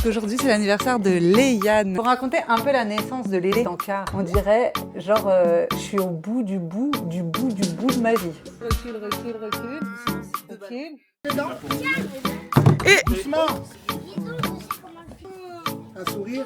Aujourd'hui, c'est l'anniversaire de Léane. Pour raconter un peu la naissance de Lélé dans car, on dirait genre je suis au bout du bout de ma vie. Recule. Dedans. Et Doucement. Un sourire.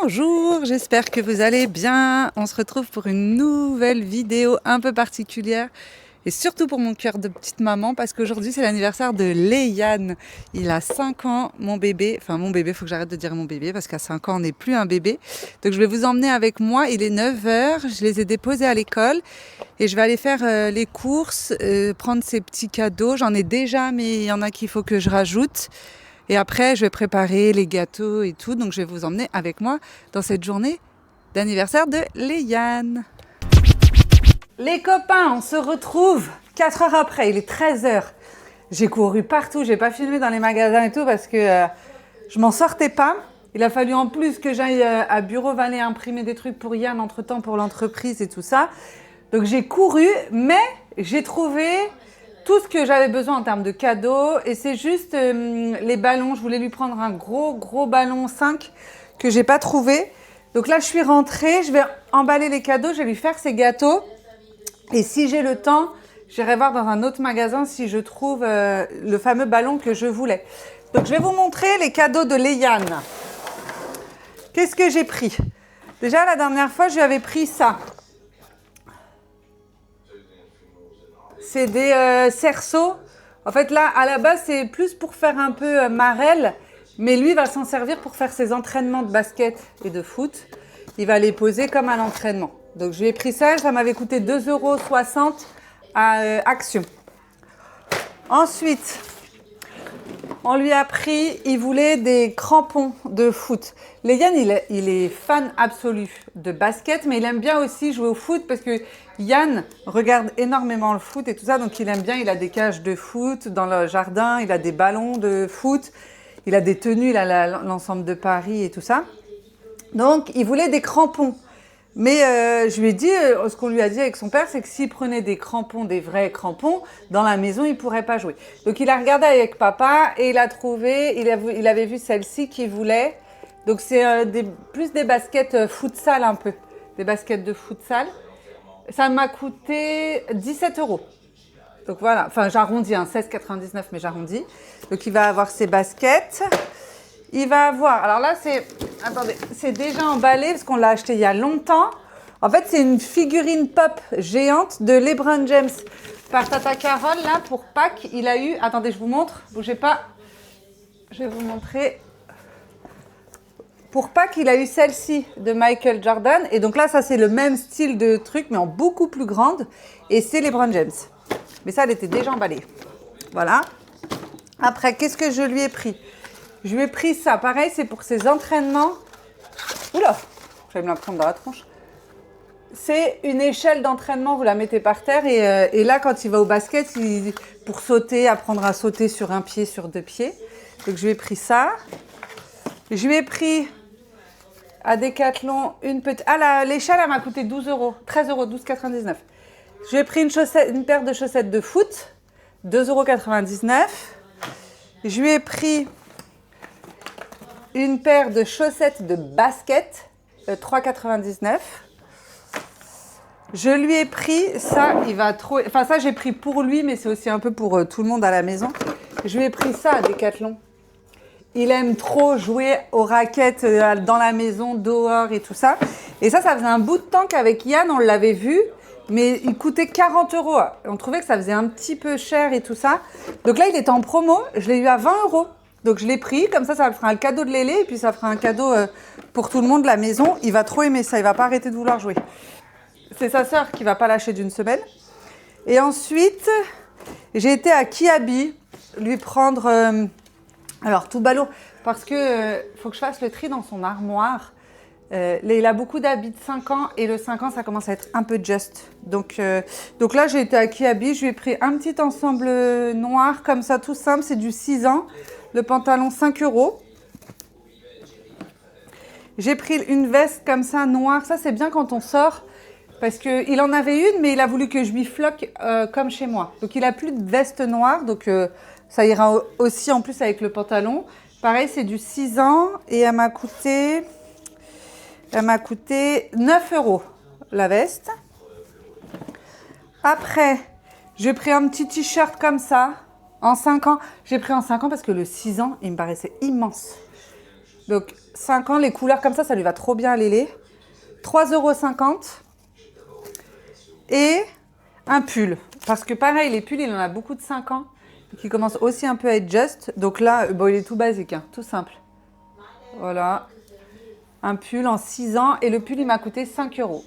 bonjour, j'espère que vous allez bien. On se retrouve pour une nouvelle vidéo un peu particulière. Et surtout pour mon cœur de petite maman, parce qu'aujourd'hui c'est l'anniversaire de Léane. Il a 5 ans, mon bébé. Enfin mon bébé, il faut que j'arrête de dire mon bébé, parce qu'à 5 ans on n'est plus un bébé. Donc je vais vous emmener avec moi, il est 9h, je les ai déposés à l'école. Et je vais aller faire les courses, prendre ces petits cadeaux. J'en ai déjà, mais il y en a qu'il faut que je rajoute. Et après, je vais préparer les gâteaux et tout. Donc je vais vous emmener avec moi dans cette journée d'anniversaire de Léane. Les copains, on se retrouve 4 heures après, il est 13h. J'ai couru partout, j'ai pas filmé dans les magasins et tout parce que je m'en sortais pas. Il a fallu en plus que j'aille à Bureau Vallée imprimer des trucs pour Yann entre-temps pour l'entreprise et tout ça. Donc j'ai couru, mais j'ai trouvé tout ce que j'avais besoin en termes de cadeaux. Et c'est juste les ballons, je voulais lui prendre un gros ballon 5 que j'ai pas trouvé. Donc là je suis rentrée, je vais emballer les cadeaux, je vais lui faire ses gâteaux. Et si j'ai le temps, j'irai voir dans un autre magasin si je trouve le fameux ballon que je voulais. Donc je vais vous montrer les cadeaux de Léane. Qu'est-ce que j'ai pris? Déjà la dernière fois, je lui avais pris ça. C'est des cerceaux. En fait là, à la base, c'est plus pour faire un peu marelle. Mais lui va s'en servir pour faire ses entraînements de basket et de foot. Il va les poser comme à l'entraînement. Donc je lui ai pris ça m'avait coûté 2,60 € à Action. Ensuite, on lui a pris, il voulait des crampons de foot. Léane, il est fan absolu de basket, mais il aime bien aussi jouer au foot parce que Yann regarde énormément le foot et tout ça, donc il aime bien, il a des cages de foot dans le jardin, il a des ballons de foot, il a des tenues, il a l'ensemble de Paris et tout ça. Donc il voulait des crampons. Mais je lui ai dit, ce qu'on lui a dit avec son père, c'est que s'il prenait des crampons, des vrais crampons, dans la maison, il ne pourrait pas jouer. Donc il a regardé avec papa et il a trouvé, il avait vu celle-ci qu'il voulait. Donc c'est plus des baskets futsal un peu, des baskets de futsal. Ça m'a coûté 17 €. Donc voilà, enfin j'arrondis, 16,99 mais j'arrondis. Donc il va avoir ses baskets. Il va avoir, alors là c'est déjà emballé parce qu'on l'a acheté il y a longtemps. En fait c'est une figurine pop géante de LeBron James par Tata Carole là pour Pâques. Il a eu, attendez je vous montre, bougez pas, je vais vous montrer. Pour Pâques il a eu celle-ci de Michael Jordan et donc là ça c'est le même style de truc mais en beaucoup plus grande et c'est LeBron James. Mais ça elle était déjà emballée. Voilà. Après qu'est-ce que je lui ai pris? Je lui ai pris ça, pareil, c'est pour ses entraînements. Oula, je vais me la prendre dans la tronche. C'est une échelle d'entraînement, vous la mettez par terre et là, quand il va au basket, pour sauter, apprendre à sauter sur un pied, sur 2 pieds. Donc, je lui ai pris ça. Je lui ai pris à Decathlon une petite... Ah, l'échelle, elle m'a coûté 12 €, 13 €, 12,99 €. Je lui ai pris une paire de chaussettes de foot, 2,99 €. Je lui ai pris une paire de chaussettes de basket, 3,99 €. Je lui ai pris ça, il va trop... Enfin ça j'ai pris pour lui, mais c'est aussi un peu pour tout le monde à la maison. Je lui ai pris ça à Decathlon. Il aime trop jouer aux raquettes dans la maison, dehors et tout ça. Et ça faisait un bout de temps qu'avec Yann, on l'avait vu, mais il coûtait 40 €. On trouvait que ça faisait un petit peu cher et tout ça. Donc là, il était en promo, je l'ai eu à 20 €. Donc je l'ai pris, comme ça fera un cadeau de Lélé et puis ça fera un cadeau pour tout le monde de la maison. Il va trop aimer ça, il va pas arrêter de vouloir jouer. C'est sa sœur qui va pas lâcher d'une semaine. Et ensuite, j'ai été à Kiabi lui prendre, alors tout ballot, parce que faut que je fasse le tri dans son armoire. Il a beaucoup d'habits de 5 ans et le 5 ans, ça commence à être un peu juste. Donc là, j'ai été à Kiabi, je lui ai pris un petit ensemble noir comme ça, tout simple, c'est du 6 ans. Le pantalon, 5 €. J'ai pris une veste comme ça, noire. Ça, c'est bien quand on sort parce qu'il en avait une, mais il a voulu que je lui floque comme chez moi. Donc, il n'a plus de veste noire, donc ça ira aussi en plus avec le pantalon. Pareil, c'est du 6 ans et elle m'a coûté 9 € la veste. Après, j'ai pris un petit t-shirt comme ça, en 5 ans. J'ai pris en 5 ans parce que le 6 ans, il me paraissait immense. Donc, 5 ans, les couleurs comme ça lui va trop bien à Lélé. 3,50 €. Et un pull. Parce que pareil, les pulls, il en a beaucoup de 5 ans. Qui commencent aussi un peu à être juste. Donc là, bon, il est tout basique, hein, tout simple. Voilà. Un pull en 6 ans. Et le pull, il m'a coûté 5 €.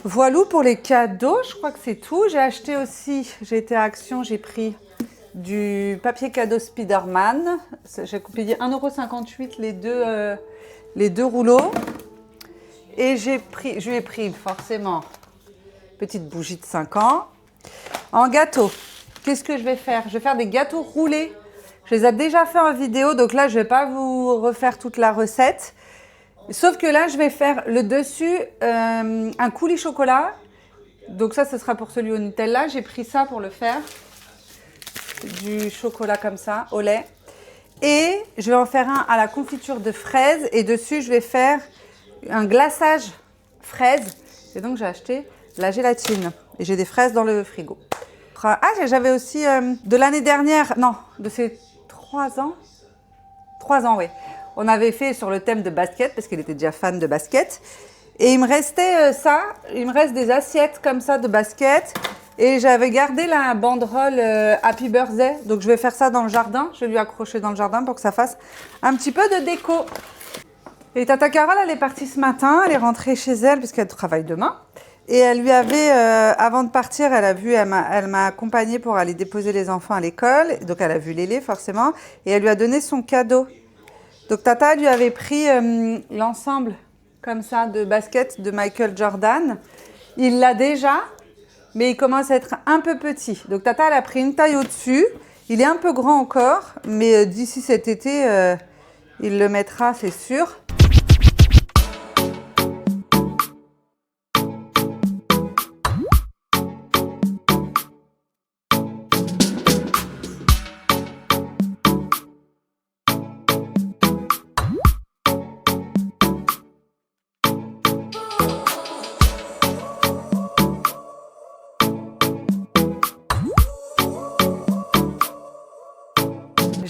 Voilà pour les cadeaux. Je crois que c'est tout. J'ai acheté aussi, j'ai été à Action, j'ai pris du papier cadeau Spiderman. J'ai payé 1,58 € les deux rouleaux. Et je lui ai pris forcément petite bougie de 5 ans. En gâteau, qu'est-ce que je vais faire? Je vais faire des gâteaux roulés. Je les ai déjà fait en vidéo, donc là, je ne vais pas vous refaire toute la recette. Sauf que là, je vais faire le dessus un coulis chocolat. Donc ça, ce sera pour celui au Nutella. J'ai pris ça pour le faire. Du chocolat comme ça, au lait. Et je vais en faire un à la confiture de fraises. Et dessus, je vais faire un glaçage fraise. Et donc, j'ai acheté la gélatine. Et j'ai des fraises dans le frigo. Ah, j'avais aussi de l'année dernière, non, de ces 3 ans. 3 ans, oui. On avait fait sur le thème de basket, parce qu'il était déjà fan de basket. Et il me restait ça. Il me reste des assiettes comme ça de basket. Et j'avais gardé la banderole Happy Birthday. Donc, je vais faire ça dans le jardin. Je vais lui accrocher dans le jardin pour que ça fasse un petit peu de déco. Et Tata Carole, elle est partie ce matin. Elle est rentrée chez elle parce qu'elle travaille demain. Et elle lui avait, avant de partir, elle m'a accompagnée pour aller déposer les enfants à l'école. Donc, elle a vu Lélé, forcément. Et elle lui a donné son cadeau. Donc, Tata lui avait pris l'ensemble, comme ça, de basket de Michael Jordan. Il l'a déjà, mais il commence à être un peu petit. Donc, Tata, elle a pris une taille au-dessus. Il est un peu grand encore, mais d'ici cet été, il le mettra, c'est sûr.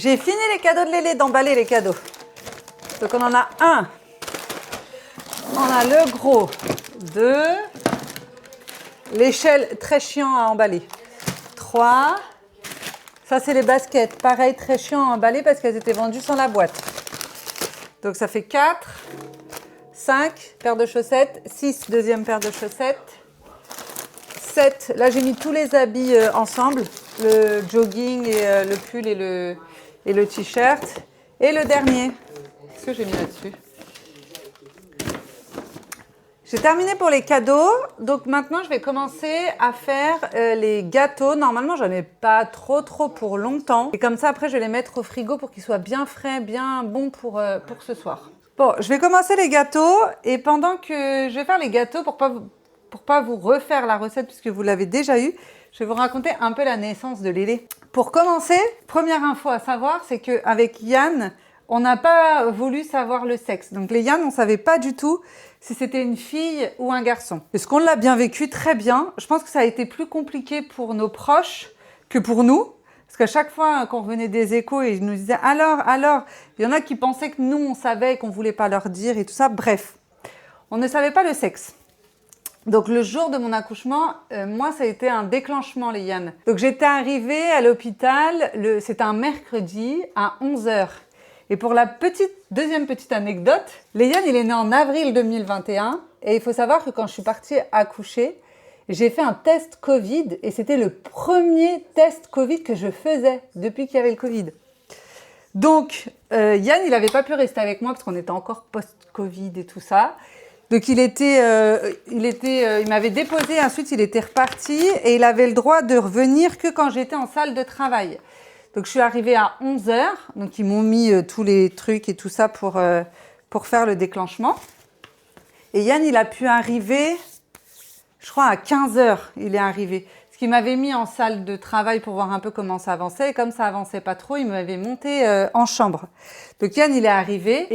J'ai fini les cadeaux de Lélé, d'emballer les cadeaux. Donc on en a un. On a le gros. 2. L'échelle, très chiant à emballer. 3. Ça, c'est les baskets. Pareil, très chiant à emballer parce qu'elles étaient vendues sans la boîte. Donc ça fait 4. 5 paires de chaussettes. 6, deuxième paire de chaussettes. 7. Là, j'ai mis tous les habits ensemble. Le jogging et le pull et le t-shirt. Et le dernier. Qu'est-ce que j'ai mis là-dessus? J'ai terminé pour les cadeaux. Donc maintenant, je vais commencer à faire les gâteaux. Normalement, j'en ai pas trop pour longtemps. Et comme ça, après, je vais les mettre au frigo pour qu'ils soient bien frais, bien bons pour ce soir. Bon, je vais commencer les gâteaux. Et pendant que je vais faire les gâteaux, pour pas vous refaire la recette puisque vous l'avez déjà eue, je vais vous raconter un peu la naissance de Lélé. Pour commencer, première info à savoir, c'est qu'avec Yann, on n'a pas voulu savoir le sexe. Donc les Yann, on ne savait pas du tout si c'était une fille ou un garçon. Est-ce qu'on l'a bien vécu? Très bien. Je pense que ça a été plus compliqué pour nos proches que pour nous. Parce qu'à chaque fois qu'on revenait des échos et ils nous disaient « alors ?» Il y en a qui pensaient que nous, on savait et qu'on ne voulait pas leur dire et tout ça. Bref, on ne savait pas le sexe. Donc le jour de mon accouchement, moi ça a été un déclenchement, les Yann. Donc j'étais arrivée à l'hôpital, c'était un mercredi à 11h. Et pour la deuxième petite anecdote, Yann il est né en avril 2021 et il faut savoir que quand je suis partie accoucher, j'ai fait un test Covid et c'était le premier test Covid que je faisais depuis qu'il y avait le Covid. Donc, Yann, il n'avait pas pu rester avec moi parce qu'on était encore post-Covid et tout ça. Donc, il m'avait déposé, ensuite il était reparti et il avait le droit de revenir que quand j'étais en salle de travail. Donc, je suis arrivée à 11 h. Donc, ils m'ont mis tous les trucs et tout ça pour faire le déclenchement. Et Yann, il a pu arriver, je crois, à 15 h, il est arrivé. Ce qui m'avait mis en salle de travail pour voir un peu comment ça avançait. Et comme ça avançait pas trop, il m'avait monté en chambre. Donc Yann, il est arrivé.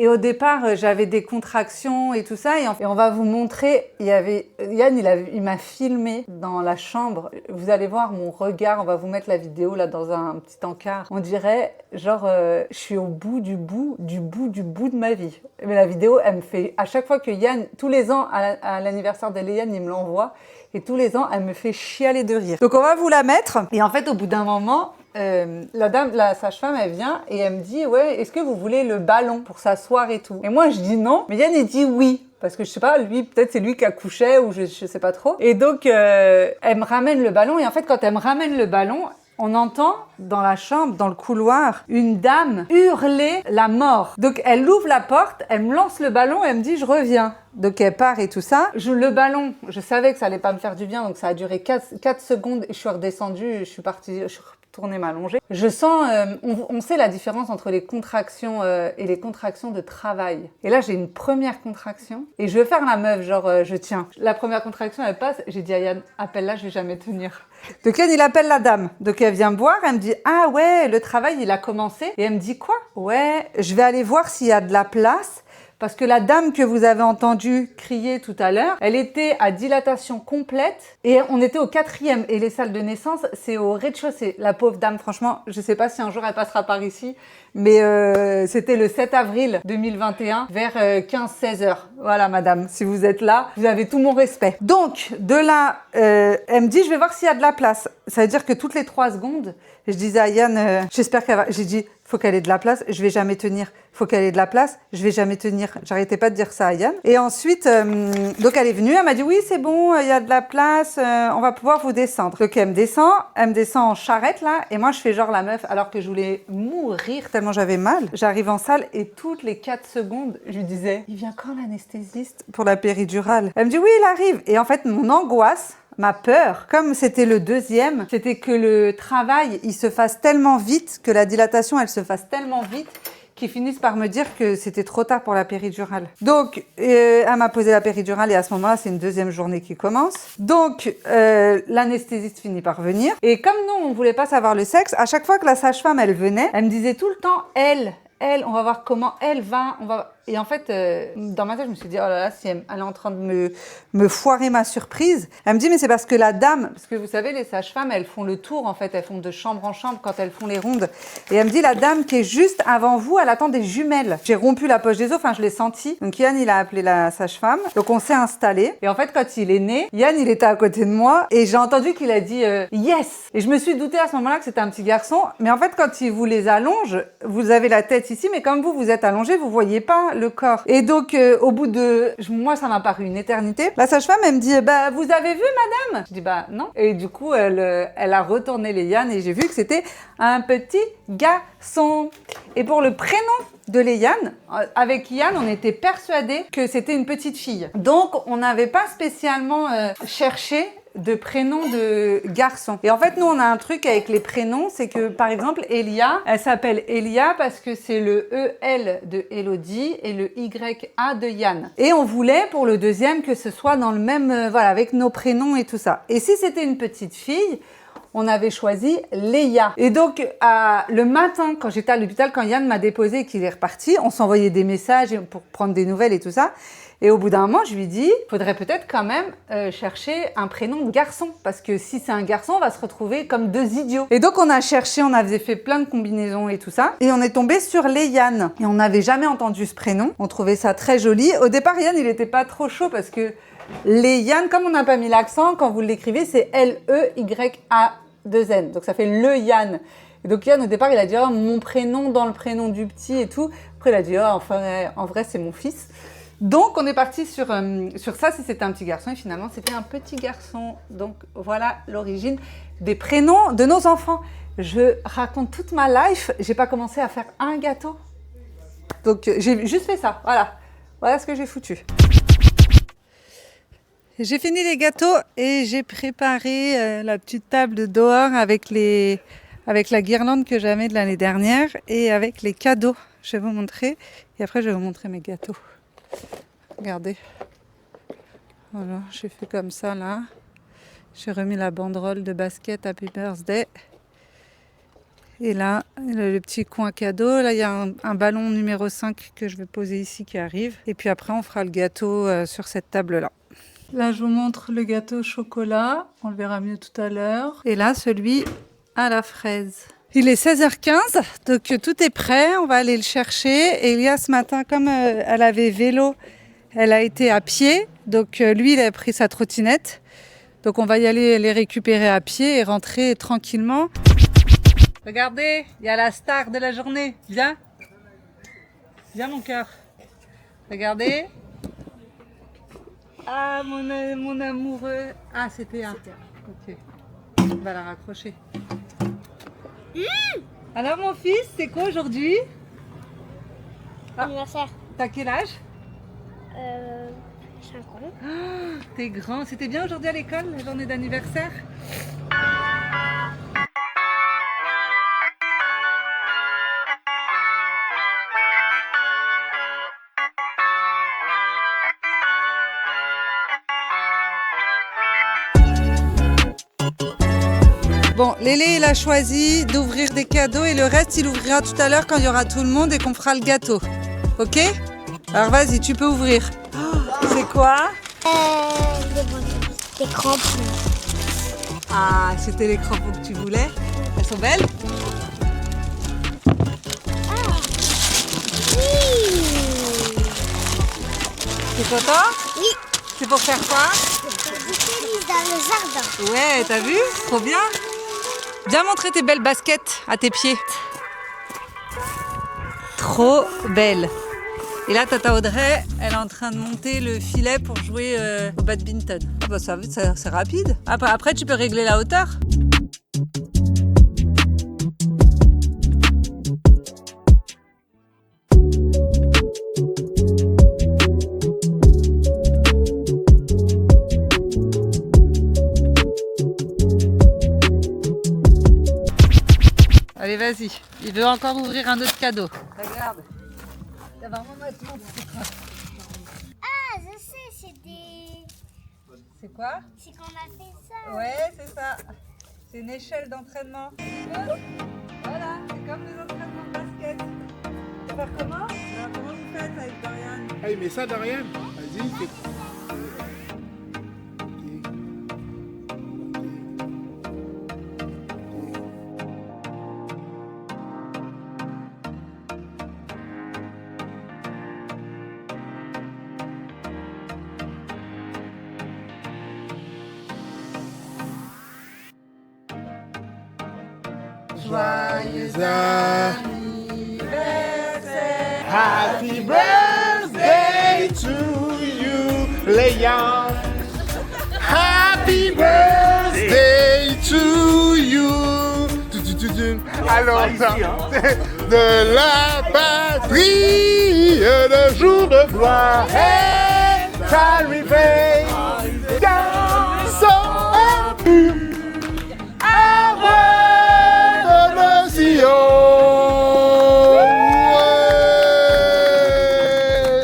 Et au départ, j'avais des contractions et tout ça. Et on va vous montrer, Yann, il m'a filmé dans la chambre. Vous allez voir mon regard. On va vous mettre la vidéo là dans un petit encart. On dirait, genre, je suis au bout du bout de ma vie. Mais la vidéo, elle me fait, à chaque fois que Yann, tous les ans, à l'anniversaire de Léane, il me l'envoie. Et tous les ans, elle me fait chialer de rire. Donc, on va vous la mettre. Et en fait, au bout d'un moment, la sage-femme, elle vient et elle me dit « Ouais, est-ce que vous voulez le ballon pour s'asseoir et tout ?» Et moi, je dis non. Mais Yann, il dit oui. Parce que je sais pas, lui, peut-être c'est lui qui accouchait ou je sais pas trop. Et donc, elle me ramène le ballon. Et en fait, quand elle me ramène le ballon, on entend dans la chambre, dans le couloir, une dame hurler la mort. Donc, elle ouvre la porte, elle me lance le ballon et elle me dit « Je reviens ». Donc, elle part et tout ça. Le ballon, je savais que ça allait pas me faire du bien, donc ça a duré 4 secondes et je suis redescendue, je suis retournée m'allonger. Je sens, on sait la différence entre les contractions et les contractions de travail. Et là, j'ai une première contraction et je veux faire la meuf, genre je tiens. La première contraction, elle passe, j'ai dit à Yann, appelle-la, je vais jamais tenir. Donc Yann, il appelle la dame. Donc elle vient me voir, elle me dit, ah ouais, le travail, il a commencé. Et elle me dit quoi? Ouais, je vais aller voir s'il y a de la place. Parce que la dame que vous avez entendue crier tout à l'heure, elle était à dilatation complète et on était au 4e. Et les salles de naissance, c'est au rez-de-chaussée. La pauvre dame, franchement, je sais pas si un jour elle passera par ici, mais c'était le 7 avril 2021 vers 15-16 heures. Voilà, madame, si vous êtes là, vous avez tout mon respect. Donc, de là, elle me dit, je vais voir s'il y a de la place. Ça veut dire que toutes les 3 secondes, je disais à Yann, j'espère qu'elle va... J'ai dit, faut qu'elle ait de la place, je vais jamais tenir. Faut qu'elle ait de la place, je vais jamais tenir. J'arrêtais pas de dire ça à Yann. Et ensuite, donc elle est venue, elle m'a dit oui, c'est bon, il y a de la place, on va pouvoir vous descendre. Donc elle me descend en charrette là, et moi je fais genre la meuf alors que je voulais mourir tellement j'avais mal. J'arrive en salle et toutes les 4 secondes, je lui disais, il vient quand l'anesthésiste pour la péridurale? Elle me dit oui, il arrive. Et en fait, mon angoisse, ma peur, comme c'était le 2e, c'était que le travail, il se fasse tellement vite, que la dilatation, elle se fasse tellement vite, qu'ils finissent par me dire que c'était trop tard pour la péridurale. Donc, elle m'a posé la péridurale et à ce moment-là, c'est une 2e journée qui commence. Donc, l'anesthésiste finit par venir. Et comme nous, on voulait pas savoir le sexe, à chaque fois que la sage-femme, elle venait, elle me disait tout le temps, elle, on va voir comment elle va, Et en fait, dans ma tête, je me suis dit, oh là là, si elle est en train de me foirer ma surprise. Elle me dit, mais c'est parce que la dame, parce que vous savez, les sages-femmes, elles font le tour, en fait, elles font de chambre en chambre quand elles font les rondes. Et elle me dit, la dame qui est juste avant vous, elle attend des jumelles. J'ai rompu la poche des os, enfin, je l'ai senti. Donc Yann, il a appelé la sage-femme. Donc on s'est installé. Et en fait, quand il est né, Yann, il était à côté de moi et j'ai entendu qu'il a dit yes. Et je me suis doutée à ce moment-là que c'était un petit garçon. Mais en fait, quand il vous les allonge, vous avez la tête ici, mais comme vous êtes allongé, vous voyez pas le corps. Et donc, au bout de... Moi, ça m'a paru une éternité. La sage-femme, elle me dit, bah, vous avez vu, madame? Je dis, bah, non. Et du coup, elle a retourné les Yann et j'ai vu que c'était un petit garçon. Et pour le prénom de Léane, avec Yann, on était persuadés que c'était une petite fille. Donc, on n'avait pas spécialement cherché de prénom de garçon. Et en fait, nous, on a un truc avec les prénoms, c'est que, par exemple, Elia, elle s'appelle Elia parce que c'est le E-L de Elodie et le Y-A de Yann. Et on voulait, pour le 2e, que ce soit dans le même, voilà, avec nos prénoms et tout ça. Et si c'était une petite fille, on avait choisi Léa. Et donc, le matin, quand j'étais à l'hôpital, quand Yann m'a déposé et qu'il est reparti, on s'envoyait des messages pour prendre des nouvelles et tout ça. Et au bout d'un moment, je lui dis, faudrait peut-être quand même chercher un prénom de garçon. Parce que si c'est un garçon, on va se retrouver comme 2 idiots. Et donc, on a cherché, on avait fait plein de combinaisons et tout ça. Et on est tombé sur Léane. Et on n'avait jamais entendu ce prénom. On trouvait ça très joli. Au départ, Yann, il était pas trop chaud parce que Léane, comme on n'a pas mis l'accent, quand vous l'écrivez, c'est L-E-Y-A-2-N. Donc, ça fait le Yann. Et donc, Yann, au départ, il a dit, oh, mon prénom dans le prénom du petit et tout. Après, il a dit, oh, enfin, en vrai, c'est mon fils. Donc on est parti sur ça si c'était un petit garçon et finalement c'était un petit garçon. Donc voilà l'origine des prénoms de nos enfants. Je raconte toute ma life, j'ai pas commencé à faire un gâteau. Donc j'ai juste fait ça, voilà ce que j'ai foutu. J'ai fini les gâteaux et j'ai préparé la petite table dehors avec la guirlande que j'avais de l'année dernière et avec les cadeaux. Je vais vous montrer et après je vais vous montrer mes gâteaux. Regardez. Voilà, j'ai fait comme ça là. J'ai remis la banderole de basket Happy Birthday. Et là, le petit coin cadeau. Là, il y a un ballon numéro 5 que je vais poser ici qui arrive. Et puis après, on fera le gâteau sur cette table-là. Là, je vous montre le gâteau au chocolat. On le verra mieux tout à l'heure. Et là, celui à la fraise. Il est 16h15, donc tout est prêt. On va aller le chercher. Et Elia, ce matin, comme elle avait vélo, elle a été à pied. Donc lui, il a pris sa trottinette. Donc on va y aller les récupérer à pied et rentrer tranquillement. Regardez, il y a la star de la journée. Viens. Viens mon cœur. Regardez. Ah, mon amoureux. Ah, c'était un. Ok. On va la raccrocher. Alors mon fils, c'est quoi aujourd'hui? Anniversaire. T'as quel âge? 5 ans. Oh, t'es grand. C'était bien aujourd'hui à l'école, la journée d'anniversaire? Bon, Lélé, il a choisi d'ouvrir des cadeaux et le reste, il ouvrira tout à l'heure quand il y aura tout le monde et qu'on fera le gâteau. Ok? Alors vas-y, tu peux ouvrir. Oh, c'est quoi? Des crampons. Ah, c'était les crampons que tu voulais. Elles sont belles? Ah, oui. T'es content? Oui. C'est pour faire quoi? Du tennis dans le jardin. Ouais, t'as vu? Trop bien. Viens montrer tes belles baskets à tes pieds. Trop belle. Et là, Tata Audrey, elle est en train de monter le filet pour jouer au badminton. Ah bah ça c'est rapide. Après, tu peux régler la hauteur. Allez, vas-y. Il veut encore ouvrir un autre cadeau. Regarde. Ça va vraiment être mon petit truc. Ah, je sais, c'est des... C'est quoi? C'est qu'on a fait ça. Ouais, c'est ça. C'est une échelle d'entraînement. Voilà, c'est comme les entraînements de basket. Tu vas faire comment? Alors, comment vous faites avec Dorian? Ah, il met ça, Dorian. Vas-y, fais. Joyeux anniversaire. Happy birthday to you, Léon. Happy birthday to you. Alors, de la patrie, le jour de gloire est arrivé. Dansons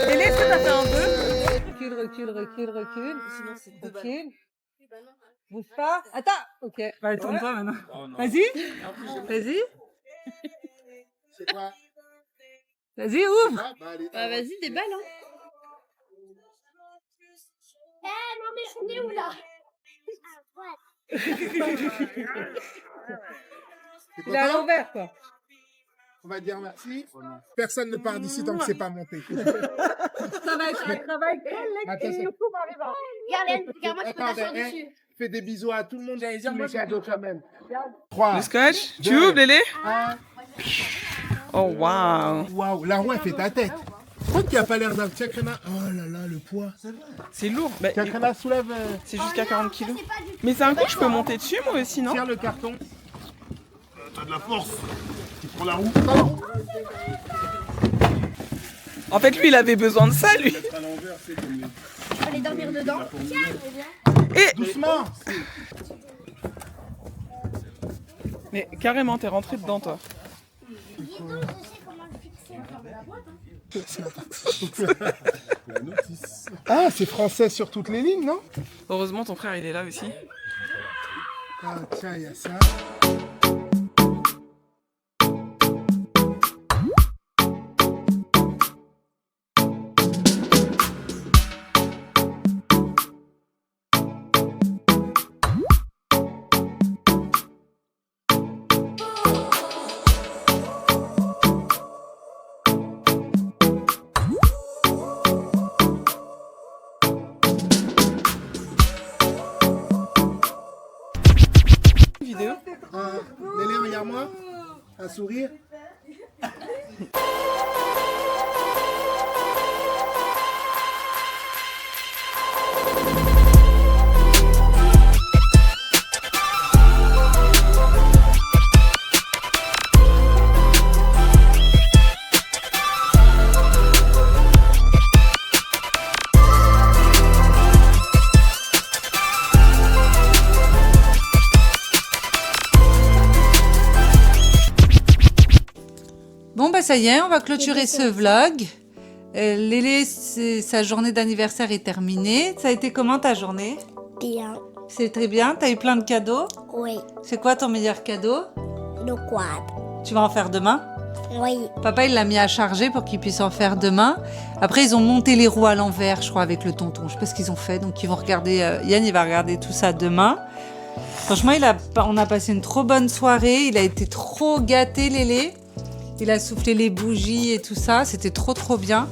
Lélé, est-ce que t'as fait un peu? Recule. Recule. Bouge pas. Attends. Ok. Bah, tourne-toi maintenant. Vas-y. Vas-y. C'est quoi? Vas-y, ouvre. Bah vas-y, déballe hein. Eh non, mais on est où là? Il est à l'envers, quoi. On va dire merci. Personne ne part d'ici tant que c'est pas monté. Ça va être un travail collectif. Regarde-moi, tu peux t'asseoir dessus. Fais des bisous à tout le monde. J'allais dire les cadeaux quand même. 3. Le scotch? Tu ouvres, Lélé? 1. Oh, wow. Waouh, la roue, elle fait ta tête. Pourquoi tu n'as pas l'air d'un... Tiens, Créna. Oh là là, le poids. C'est lourd. Bah, Tiens, Créna, soulève. c'est jusqu'à 40 kilos. Mais c'est un coup, je peux monter dessus moi aussi, non? Tiens le carton. T'as de la force. Tu prends la roue. Prends la roue. En fait, lui, il avait besoin de ça, lui. Je peux aller dormir dedans. Et... Doucement. Mais carrément, t'es rentré dedans, toi. Dis donc, je sais comment le fixer. Ah, c'est français sur toutes les lignes, non? Heureusement, ton frère, il est là aussi. Ah, tiens, il y a ça. Vidéo. Lélé, regarde-moi. Un sourire. Bon, bah ça y est, on va clôturer ce vlog. Lélé, sa journée d'anniversaire est terminée. Ça a été comment ta journée? Bien. C'était bien, t'as eu plein de cadeaux. Oui. C'est quoi ton meilleur cadeau? Le quad. Tu vas en faire demain? Oui. Papa, il l'a mis à charger pour qu'il puisse en faire demain. Après, ils ont monté les roues à l'envers, je crois, avec le tonton. Je sais pas ce qu'ils ont fait, donc ils vont regarder. Yann, il va regarder tout ça demain. Franchement, on a passé une trop bonne soirée. Il a été trop gâté, Lélé. Il a soufflé les bougies et tout ça. C'était trop, trop bien.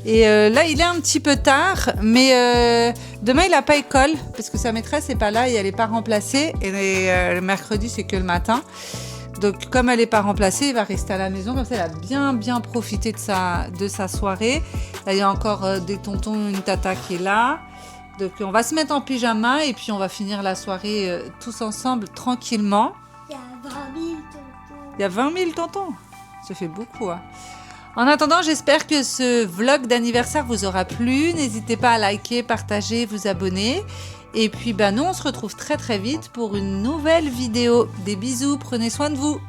Et là, il est un petit peu tard, mais demain, il n'a pas école parce que sa maîtresse n'est pas là et elle n'est pas remplacée. Et le mercredi, c'est que le matin. Donc, comme elle n'est pas remplacée, il va rester à la maison. Comme ça, il a bien, bien profité de sa soirée. Là, il y a encore des tontons, une tata qui est là. Donc, on va se mettre en pyjama et puis on va finir la soirée tous ensemble, tranquillement. Il y a 20 000 tontons. Il y a 20 000 tontons. Ça fait beaucoup, hein. En attendant, j'espère que ce vlog d'anniversaire vous aura plu. N'hésitez pas à liker, partager, vous abonner. Et puis, nous, on se retrouve très très vite pour une nouvelle vidéo. Des bisous, prenez soin de vous.